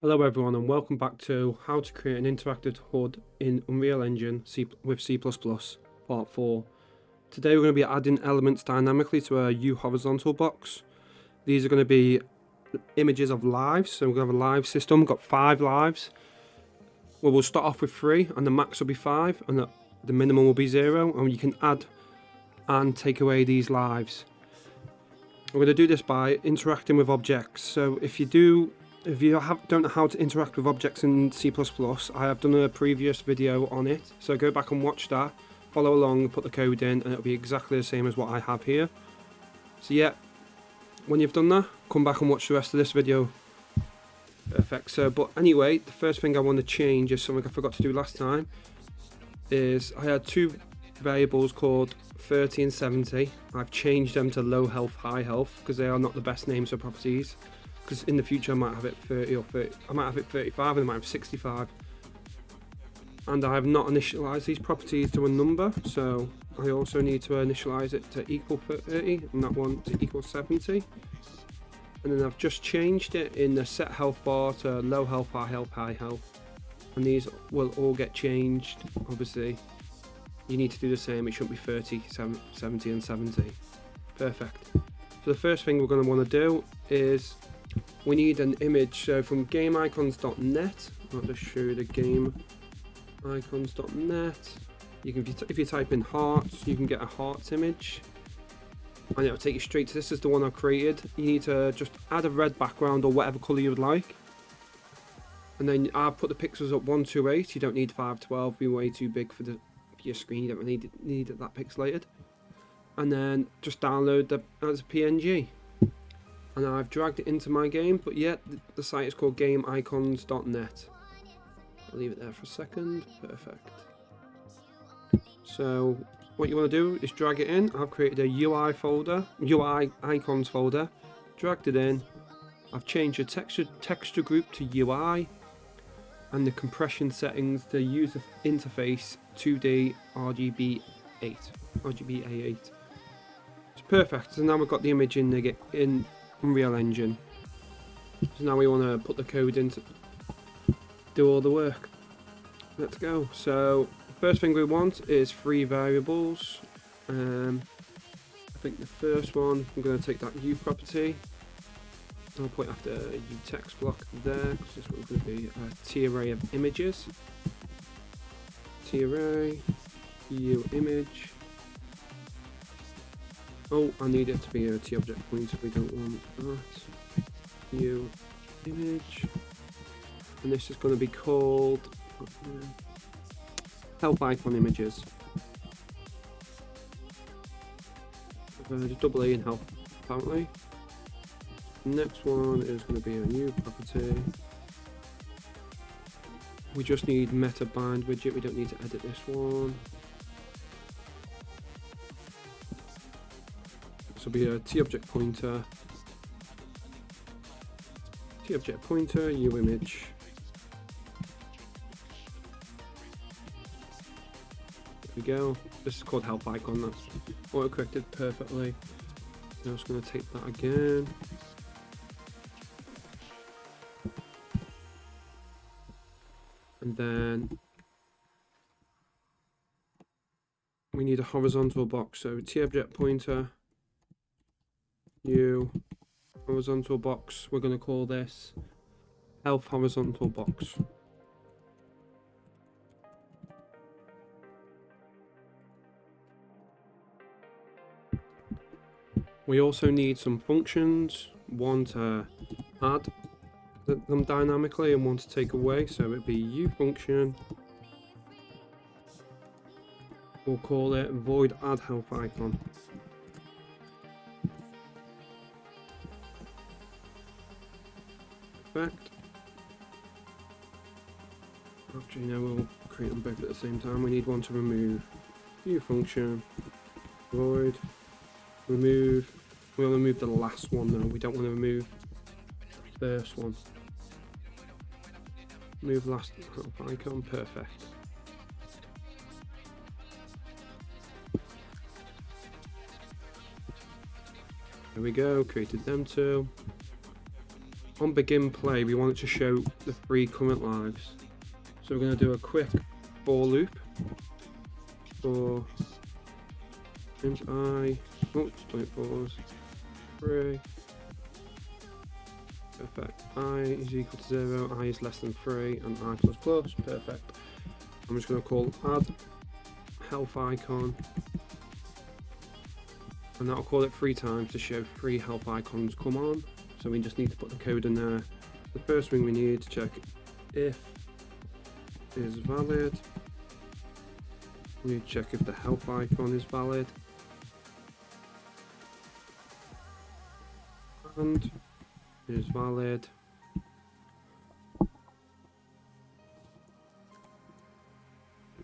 Hello everyone and welcome back to how to create an interactive HUD in Unreal Engine with C++, part 4. Today we're going to be adding elements dynamically to a U horizontal box. These are going to be images of lives, so we're going to have a live system. We've got 5 lives. Well, we'll start off with 3 and the max will be 5 and the minimum will be 0, and you can add and take away these lives. We're going to do this by interacting with objects. So if you don't know how to interact with objects in C++, I have done a previous video on it, so go back and watch that, follow along, put the code in, and it'll be exactly the same as what I have here. So yeah, when you've done that, come back and watch the rest of this video. Perfect. So, but anyway, the first thing I want to change is something I forgot to do last time, is I had 2 variables called 30 and 70. I've changed them to low health, high health, because they are not the best names for properties. Because in the future I might have it 30 or 30, I might have it 35 and I might have 65. And I have not initialized these properties to a number, so I also need to initialize it to equal 30 and that one to equal 70. And then I've just changed it in the set health bar to low health, high health, high health. And these will all get changed. Obviously, you need to do the same. It shouldn't be 30, 70 and 70. Perfect. So the first thing we're going to want to do is we need an image. So from gameicons.net, I'll just show you the gameicons.net. You can, if you type in hearts, you can get a hearts image, and it'll take you straight to this. Is the one I've created. You need to just add a red background or whatever color you would like, and then I'll put the pixels at 128. You don't need 512; be way too big for your screen. You don't really need it that pixelated. And then just download that as a PNG. And I've dragged it into my game, but yet the site is called gameicons.net. I'll leave it there for a second. Perfect. So what you want to do is drag it in. I've created a UI folder, UI icons folder, dragged it in. I've changed the texture group to UI, and the compression settings, the user interface 2D RGB8. It's perfect. So now we've got the image in Unreal Engine. So now we want to put the code in to do all the work. Let's go. So first thing we want is 3 variables. I think the first one, I'm going to take that U property. I'll put it after a U text block there, because this one's going to be a T-array of images. T-array, U image. Oh, I need it to be a T-object pointer, we don't want that. U image. And this is going to be called help icon images. Just double A in help, apparently. Next one is going to be a new property. We just need meta bind widget, we don't need to edit this one. This will be a T-object pointer, U image. There we go. This is called help icon, that's auto-corrected perfectly. I'm just going to take that again. And then we need a horizontal box, so T-object pointer, U, horizontal box. We're going to call this health horizontal box. We also need some functions, one to add them dynamically and one to take away, so it'd be U function. We'll call it void add health icon. Perfect. Actually, no, we'll create them both at the same time. We need one to remove. U function, void, remove. We'll remove the last one though, we don't want to remove the first one. Move last help icon, perfect. There we go, created them two. on begin play, we want it to show the 3 current lives. So we're going to do a quick for loop for int I, don't pause, 3. Perfect. I is equal to 0, I is less than 3, and I plus plus. Perfect. I'm just going to call add health icon, and that'll call it 3 times to show 3 health icons come on. So we just need to put the code in there. The first thing we need to check if is valid. We need to check if the health icon is valid. And is valid.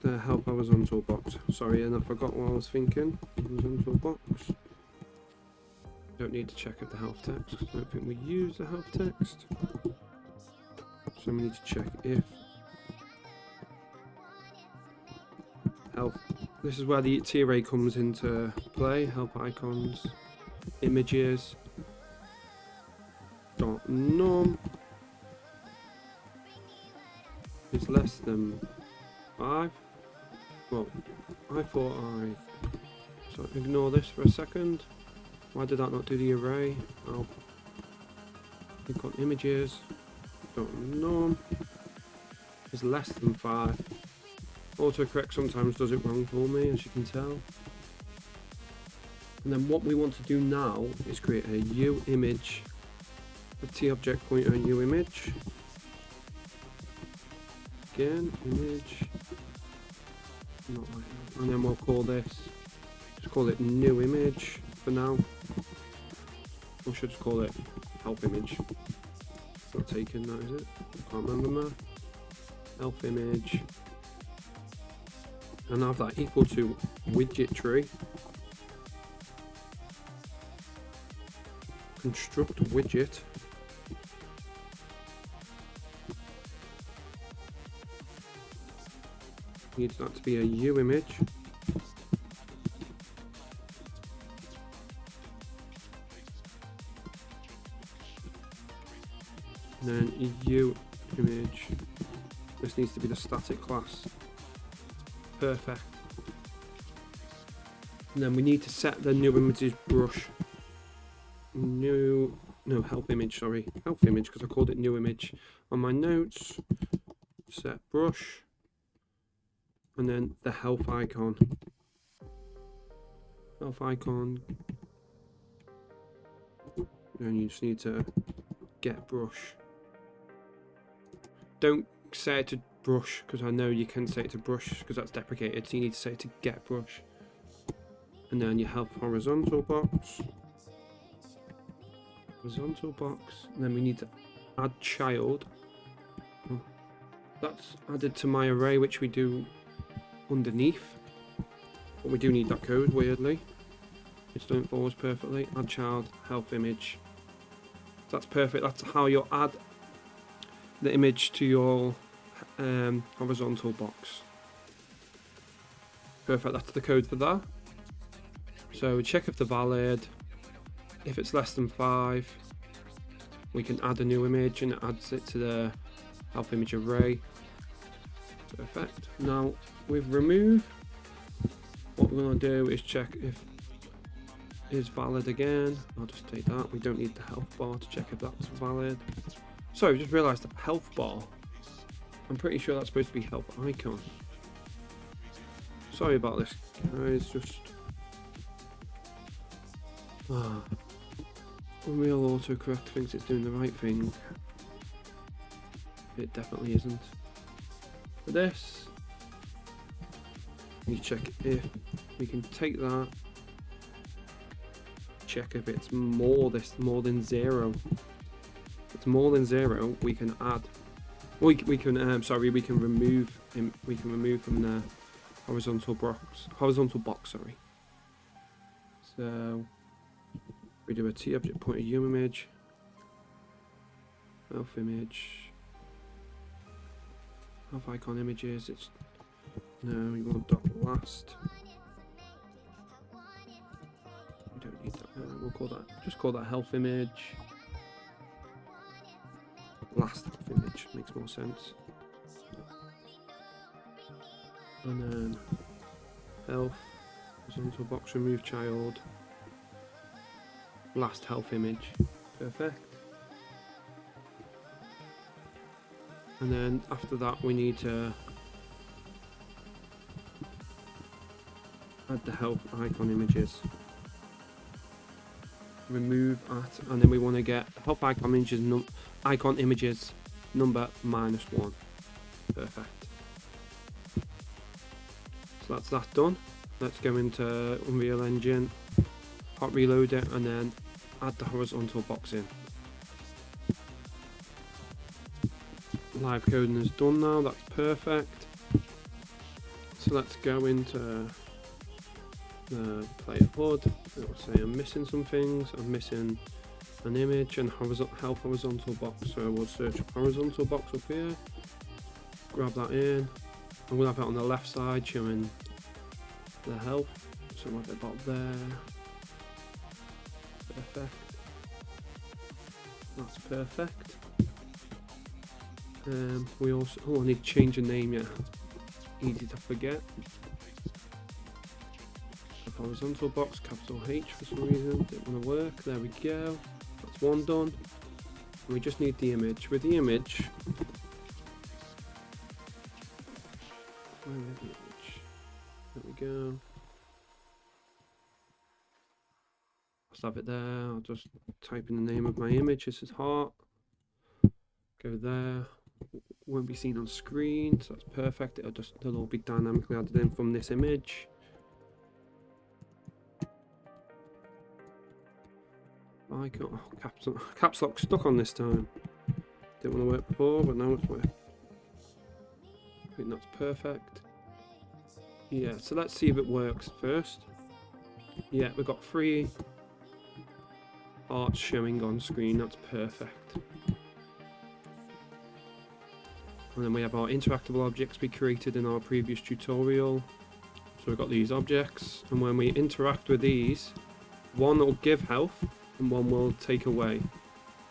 The health horizontal box. Sorry, and I forgot what I was thinking. Horizontal box. Don't need to check if the health text. I don't think we use the health text. So we need to check if health. This is where the T-array comes into play. Health icons, images, dot num is less than 5. Well, I thought so ignore this for a second. Why did that not do the array? I'll click on images. Dot num is less than 5. Autocorrect sometimes does it wrong for me, as you can tell. And then what we want to do now is create a U image, a T object pointer U image. Again, image. Not like that. And then we'll call this, just call it new image for now. Or should just call it help image. Not taken that, is it? Can't remember that. Help image. And have that equal to widget tree. Construct widget. Needs that to be a U image. And then U image. This needs to be the static class. Perfect. And then we need to set the new images brush. Help image, sorry. Help image, because I called it new image on my notes. Set brush. And then the health icon. Health icon. And you just need to get brush. Don't set it to brush, because I know you can set it to brush because that's deprecated, so you need to set it to get brush. And then your health horizontal box. Horizontal box. And then we need to add child. Oh, that's added to my array, which we do underneath. But we do need that code, weirdly. It's don't pause perfectly. Add child, health image. That's perfect. That's how you'll add the image to your horizontal box. Perfect, that's the code for that. So check if they're valid. If it's less than 5, we can add a new image and it adds it to the health image array. Perfect. Now with remove, what we're going to do is check if is valid again. I'll just take that. We don't need the health bar to check if that's valid. So I just realised that health bar, I'm pretty sure that's supposed to be health icon. Sorry about this, guys. Just Unreal autocorrect thinks it's doing the right thing. It definitely isn't. For this, we check if we can take that. Check if it's more than 0. If it's more than 0, we can add. We can remove him. We can remove from the horizontal box. Sorry. So we do a T object pointer U image, health image, health icon images. It's no, we want dot last. We don't need that. We'll call that. Just call that health image. last health image, makes more sense. And then health, horizontal box, remove child, last health image, perfect. And then after that we need to add the health icon images. Remove at, and then we want to get health icon images number -1. Perfect. So that's that done. Let's go into Unreal Engine, hot reload it, and then add the horizontal box in. Live coding is done now, that's perfect. So let's go into the player HUD. It will say I'm missing some things. I'm missing an image and health horizontal box. So we'll search horizontal box up here, grab that in. I'm going to have it on the left side showing the health. So we'll have it about there. Perfect. That's perfect. We also, I need to change the name, yeah. Easy to forget. Horizontal box, capital H for some reason, didn't want to work. There we go, that's one done. And we just need the image. With the image, where is the image? There we go. Let's have it there. I'll just type in the name of my image. This is heart. Go there. Won't be seen on screen, so that's perfect. It'll all be dynamically added in from this image. Icon, caps lock stuck on this time. Didn't want to work before, but now it's working. I think that's perfect. Yeah, so let's see if it works first. Yeah, we've got 3 hearts showing on screen. That's perfect. And then we have our interactable objects we created in our previous tutorial. So we've got these objects, and when we interact with these, one will give health and one will take away.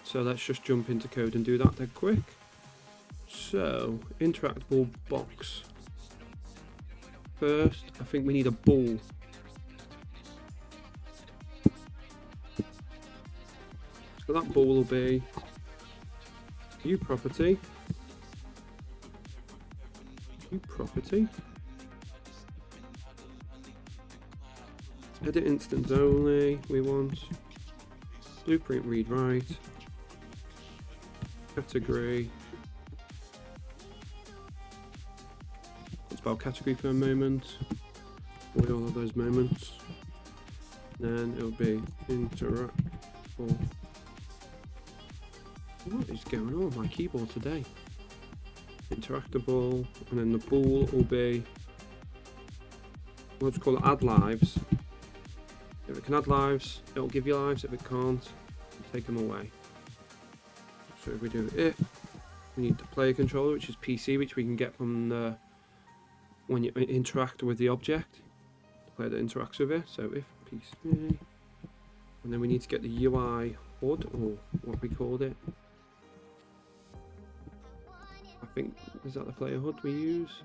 So let's just jump into code and do that dead quick. So, interactable box. First, I think we need a ball. So that ball will be view property. View property. Edit instance only. We want blueprint read write. Category. Let's spell category for a moment. Avoid all of those moments. Then it'll be interactable. What is going on with my keyboard today? Interactable, and then the bool will be, let's call it add lives. If it can add lives, it'll give you lives. If it can't, it'll take them away. So if we do if, we need the player controller, which is PC, which we can get from the, when you interact with the object, the player that interacts with it. So if PC, and then we need to get the UI HUD, or what we called it. I think, is that the player HUD we use?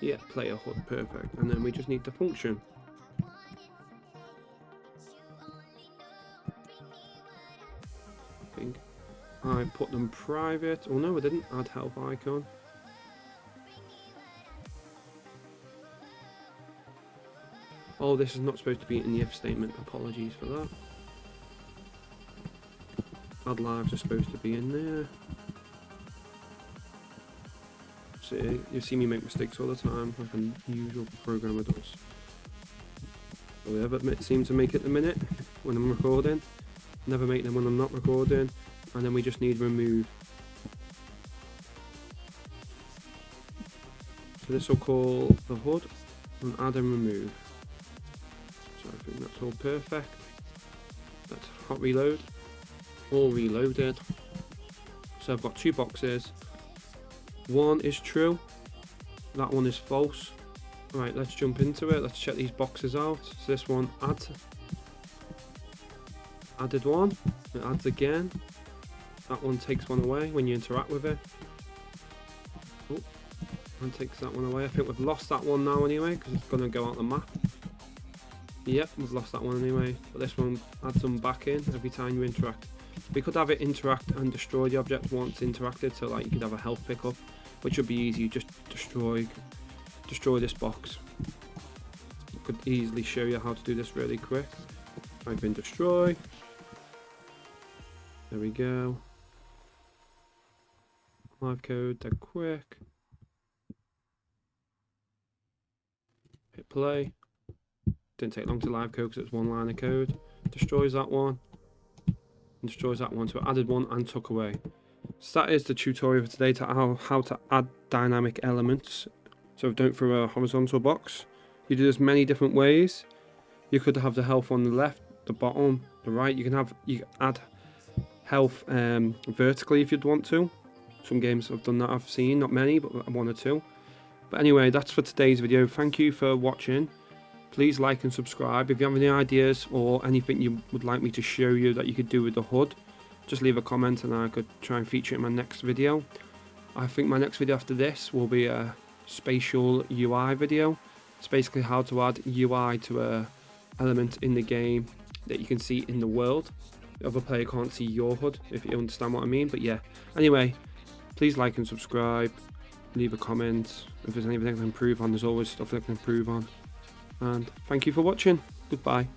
Yeah, player HUD, perfect. And then we just need the function. I think I put them private. Oh no, I didn't. Add health icon. Oh, this is not supposed to be in the if statement. Apologies for that. Add lives are supposed to be in there. See, you see me make mistakes all the time, like a usual programmer does. We ever seem to make it the minute when I'm recording. Never make them when I'm not recording. And then we just need remove. So this will call the HUD and add and remove. So I think that's all perfect. Let's hot reload. All reloaded. So I've got 2 boxes. One is true, that one is false. Right, let's jump into it. Let's check these boxes out. So this one added one. It adds again. That one takes one away when you interact with it. Oh, and takes that one away. I think we've lost that one now anyway, because it's going to go out the map. Yep, we've lost that one anyway. But this one adds them back in every time you interact. We could have it interact and destroy the object once interacted, so like you could have a health pickup, which would be easy. You just destroy this box. I could easily show you how to do this really quick. Type in destroy. There we go. Live code, dead quick. Hit play. Didn't take long to live code because it's one line of code. Destroys that one. And destroys that one. So it added one and took away. So that is the tutorial for today to how to add dynamic elements. So don't throw a horizontal box. You do this many different ways. You could have the health on the left, the bottom, the right. You can add health vertically if you'd want to. Some games have done that, I've seen, not many, but one or two. But anyway, that's for today's video. Thank you for watching. Please like and subscribe. If you have any ideas or anything you would like me to show you that you could do with the HUD, just leave a comment and I could try and feature it in my next video. I think my next video after this will be a spatial UI video. It's basically how to add UI to a element in the game that you can see in the world. The other player can't see your HUD, if you understand what I mean. But yeah, anyway, please like and subscribe, leave a comment. If there's anything I can improve on, there's always stuff I can improve on. And thank you for watching. Goodbye.